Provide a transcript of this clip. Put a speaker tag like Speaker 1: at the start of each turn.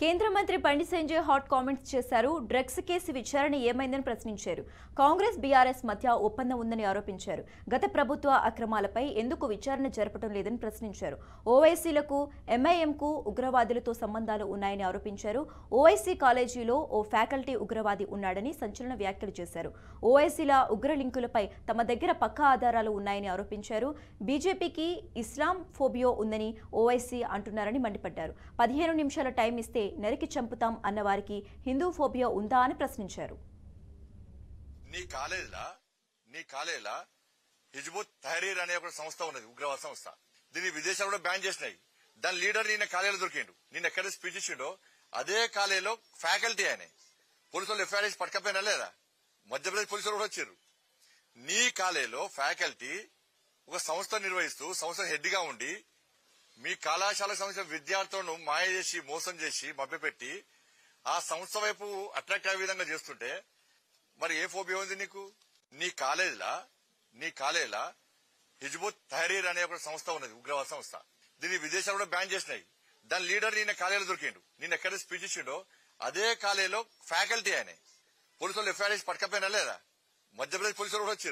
Speaker 1: కేంద్ర మంత్రి Bandi Sanjay hot comments చేశారు. డ్రగ్స్ కేసు విచారణ ఏమైందని ప్రశ్నించారు. కాంగ్రెస్ బీఆర్ఎస్ మధ్య ఒప్పందం ఉందని ఆరోపించారు. గత ప్రభుత్వ అక్రమాలపై ఎందుకు విచారణ జరపడం లేదని ప్రశ్నించారు. ఓవైసీలకు ఎంఐఎంకు ఉగ్రవాదులతో సంబంధాలు ఉన్నాయని ఆరోపించారు. ఓవైసీ కాలేజీలో ఓ ఫ్యాకల్టీ ఉగ్రవాది ఉన్నాడని సంచలన వ్యాఖ్యలు చేశారు. ఓవైసీల ఉగ్ర లింకులపై తమ దగ్గర పక్కా ఆధారాలు ఉన్నాయని ఆరోపించారు. బీజేపీకి ఇస్లాం ఫోబియో ఉందని ఓవైసీ అంటున్నారని మండిపడ్డారు. 15 నిమిషాల టైం ఇస్తే నరికి చంపుతాం అన్న వారికి హిందూ ఫోబియా ఉందా అని ప్రశ్నించారు.
Speaker 2: నీ కాలేజీలా హిజ్బుత్ తహరీర్ అనే ఒక సంస్థ ఉన్నది, ఉగ్రవాద సంస్థ. దీన్ని విదేశాల్లో బ్యాన్ చేసినాయి. దాని లీడర్ నిన్న కాలేజీలో దొరికిండు. నిన్న ఎక్కడ స్పీచ్ ఇచ్చిండో అదే కాలేజీలో ఫ్యాకల్టీ ఆయన. పోలీసులు ఎఫ్ఐఆర్ చేసి పట్టుకపోయినా లేదా? మధ్యప్రదేశ్ పోలీసులు కూడా వచ్చారు. నీ కాలేజీలో ఫ్యాకల్టీ ఒక సంస్థ నిర్వహిస్తూ సంస్థ హెడ్ గా ఉండి మీ కళాశాలకు సంబంధించిన విద్యార్థులను మాయ చేసి మోసం చేసి మభ్యపెట్టి ఆ సంస్థ వైపు అట్రాక్ట్ అయ్యే విధంగా చేస్తుంటే మరి ఏ ఫోబియా ఉంది నీకు? నీ కాలేజీలా హిజ్బుత్ తహరీర్ అనే ఒక సంస్థ ఉన్నది, ఉగ్రవాద సంస్థ. దీన్ని విదేశాల్లో బ్యాన్ చేసినాయి. దాని లీడర్ నిన్న కాలేజీలో దొరికిండు. నిన్న ఎక్కడ స్పీచ్ ఇచ్చిండో అదే కాలేజీలో ఫ్యాకల్టీ ఆయన. పోలీసులు ఎఫ్ఐఆర్ చేసి పట్టుకపోయినా లేదా? మధ్యప్రదేశ్ పోలీసులు కూడా వచ్చారు.